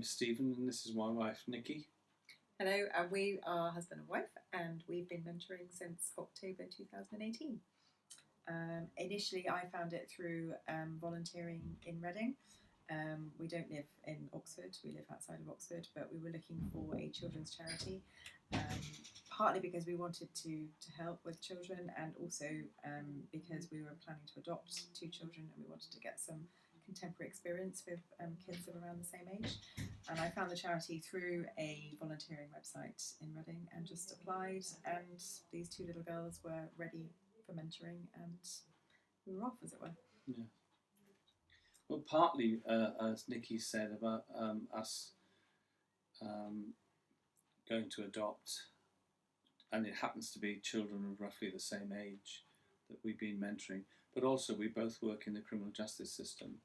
name's Steven and this is my wife Nikki. Hello, and we are husband and wife, and we've been mentoring since October 2018. Initially, I found it through volunteering in Reading. We don't live in Oxford, we live outside of Oxford, but we were looking for a children's charity, partly because we wanted to help with children, and also because we were planning to adopt 2 children and we wanted to get some contemporary experience with kids of around the same age. And I found the charity through a volunteering website in Reading and just applied, and these 2 little girls were ready for mentoring and we were off, as it were. Yeah. Well, partly, as Nikki said, about us going to adopt, and it happens to be children of roughly the same age that we've been mentoring, but also we both work in the criminal justice system,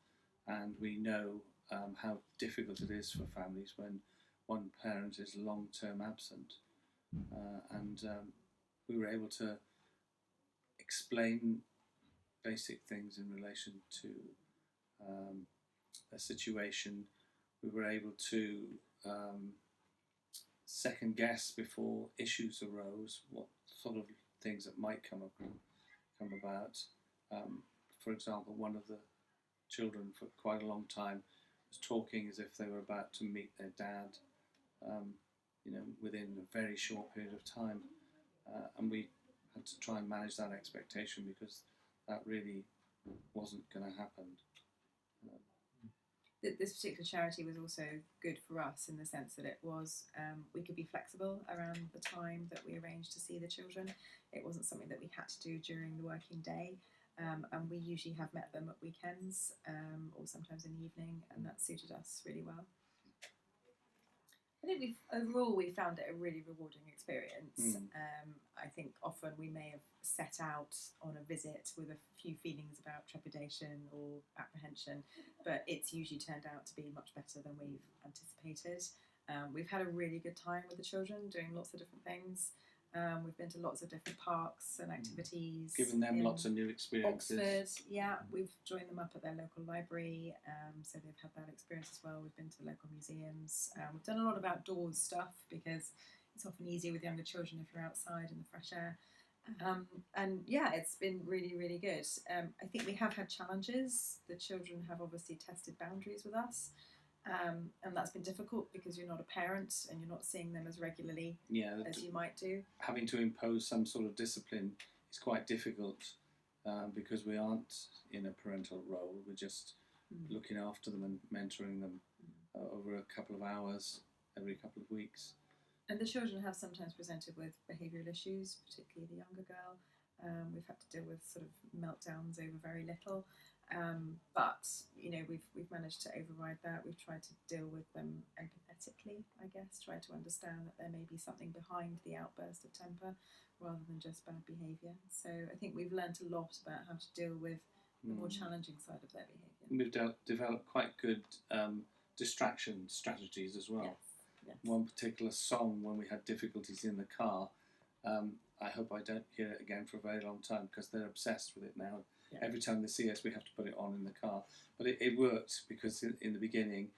and we know how difficult it is for families when one parent is long-term absent, and we were able to explain basic things in relation to a situation. We were able to second guess before issues arose what sort of things that might come about. For example, one of the children for quite a long time was talking as if they were about to meet their dad, within a very short period of time, and we had to try and manage that expectation because that really wasn't going to happen. This particular charity was also good for us in the sense that it was, we could be flexible around the time that we arranged to see the children. It wasn't something that we had to do during the working day, and we usually have met them at weekends or sometimes in the evening, and that suited us really well. I think overall we found it a really rewarding experience. I think often we may have set out on a visit with a few feelings about trepidation or apprehension, but it's usually turned out to be much better than we've anticipated. We've had a really good time with the children, doing lots of different things. We've been to lots of different parks and activities. Giving them lots of new experiences. Oxford, yeah, we've joined them up at their local library, so they've had that experience as well. We've been to local museums. We've done a lot of outdoors stuff because it's often easier with younger children if you're outside in the fresh air. And yeah, it's been really, really good. I think we have had challenges. The children have obviously tested boundaries with us. And that's been difficult because you're not a parent and you're not seeing them as regularly as you might do. Having to impose some sort of discipline is quite difficult because we aren't in a parental role. We're just looking after them and mentoring them over a couple of hours every couple of weeks. And the children have sometimes presented with behavioural issues, particularly the younger girl. We've had to deal with sort of meltdowns over very little. But we've managed to override that. We've tried to deal with them empathetically, I guess, try to understand that there may be something behind the outburst of temper rather than just bad behaviour. So I think we've learnt a lot about how to deal with the more challenging side of their behaviour. We've developed quite good distraction strategies as well. Yes. One particular song when we had difficulties in the car, I hope I don't hear it again for a very long time because they're obsessed with it now. Yeah. Every time they see us, we have to put it on in the car. But it worked because in the beginning,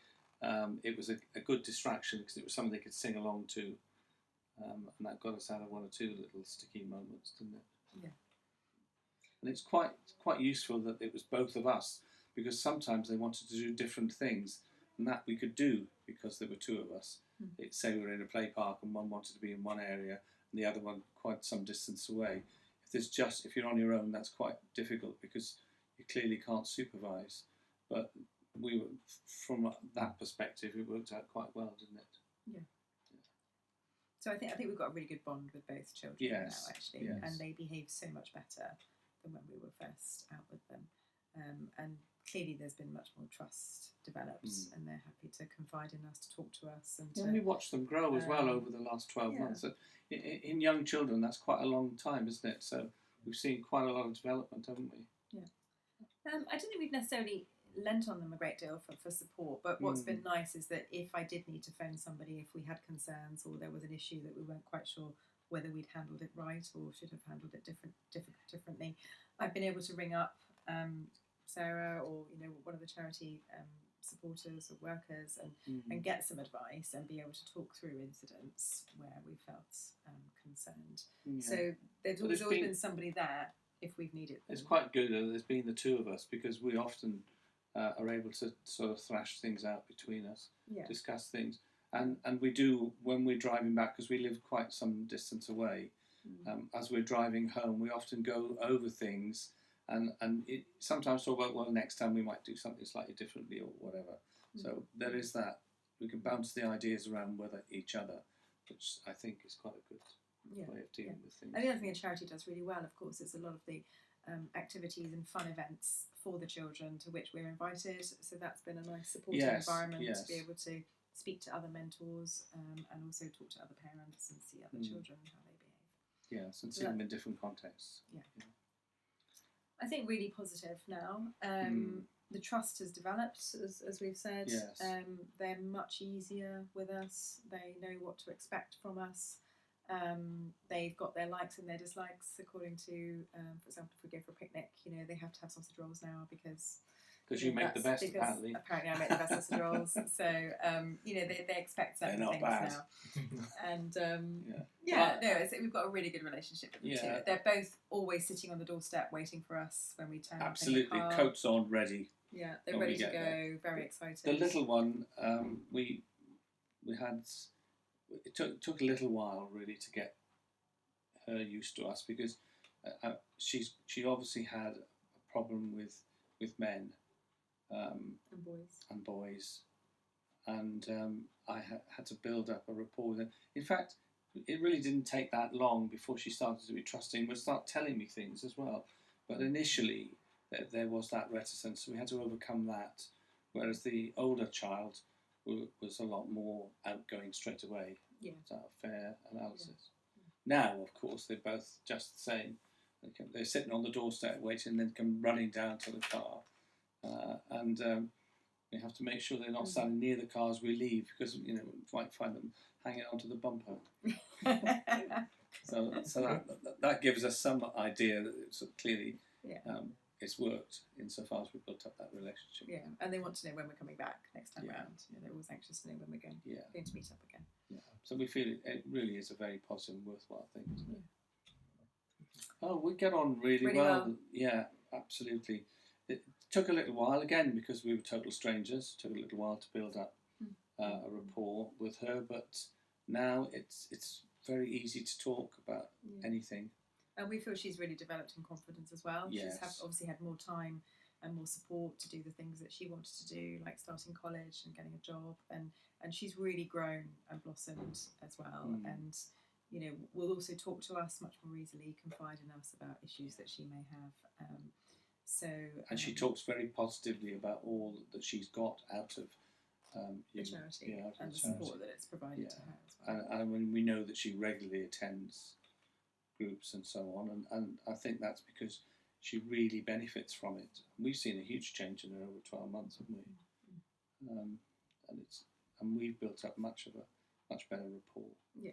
it was a good distraction because it was something they could sing along to, and that got us out of 1 or 2 little sticky moments, didn't it? Yeah. And it's quite useful that it was both of us because sometimes they wanted to do different things, and that we could do because there were 2 of us. Say we were in a play park and one wanted to be in one area and the other one quite some distance away. If you're on your own, that's quite difficult because you clearly can't supervise. But from that perspective, it worked out quite well, didn't it? Yeah. So I think we've got a really good bond with both children now, actually, and they behave so much better than when we were first out with them. And clearly, there's been much more trust developed, and they're happy to confide in us, to talk to us, and we watch them grow as well over the last 12 months. So in young children, that's quite a long time, isn't it? So we've seen quite a lot of development, haven't we? Yeah. I don't think we've necessarily lent on them a great deal for support, but what's been nice is that if I did need to phone somebody, if we had concerns or there was an issue that we weren't quite sure whether we'd handled it right or should have handled it differently, I've been able to ring up Sarah or one of the charity supporters or workers and get some advice and be able to talk through incidents where we felt concerned. Yeah. So there's always been somebody there if we've needed them. It's quite good that there's been the two of us, because we often are able to sort of thrash things out between us, discuss things. And we do when we're driving back, because we live quite some distance away. As we're driving home, we often go over things and sometimes talk about, well, next time we might do something slightly differently or whatever. So there is that. We can bounce the ideas around with each other, which I think is quite a good way of dealing with things. And the other thing a charity does really well, of course, is a lot of the activities and fun events for the children to which we're invited. So that's been a nice supportive environment to be able to speak to other mentors and also talk to other parents and see other children, how they behave. Yes, and see them in different contexts. Yeah. I think really positive now. The trust has developed, as we've said. Yes. They're much easier with us. They know what to expect from us. They've got their likes and their dislikes according to, for example, if we go for a picnic, they have to have sausage rolls now because you make the best, apparently. Apparently I make the best sausage rolls. So, they expect certain things now. And, we've got a really good relationship with them too. They're both always sitting on the doorstep waiting for us when we turn up. Absolutely, coats on, ready. Yeah, they're ready to go, there. Very excited. The little one, we had... It took a little while, really, to get her used to us, because she obviously had a problem with men and boys, and I had to build up a rapport with them. In fact, it really didn't take that long before she started to be trusting, would start telling me things as well. But initially, there was that reticence, so we had to overcome that, whereas the older child was a lot more outgoing straight away. Yeah. Is that a fair analysis? Now, of course, they're both just the same. They're sitting on the doorstep waiting, and then come running down to the car. And we have to make sure they're not standing near the car as we leave, because we might find them hanging onto the bumper. so that gives us some idea that it's clearly it's worked insofar as we built up that relationship. Yeah, and they want to know when we're coming back next time round. They're always anxious to know when we're going to meet up again. Yeah. So we feel it really is a very positive and worthwhile thing, isn't it? Oh, we get on really well. Yeah, absolutely. It took a little while, again, because we were total strangers. It took a little while to build up a rapport with her, but now it's very easy to talk about anything. And we feel she's really developed in confidence as well. Yes. She's obviously had more time and more support to do the things that she wanted to do, like starting college and getting a job. And she's really grown and blossomed as well. And, will also talk to us much more easily, confide in us about issues that she may have. And she talks very positively about all that she's got out of the charity and the support that it's provided to her as well. And when we know that she regularly attends groups and so on, and I think that's because she really benefits from it. We've seen a huge change in her over 12 months, haven't we? And we've built up much better rapport. Yeah.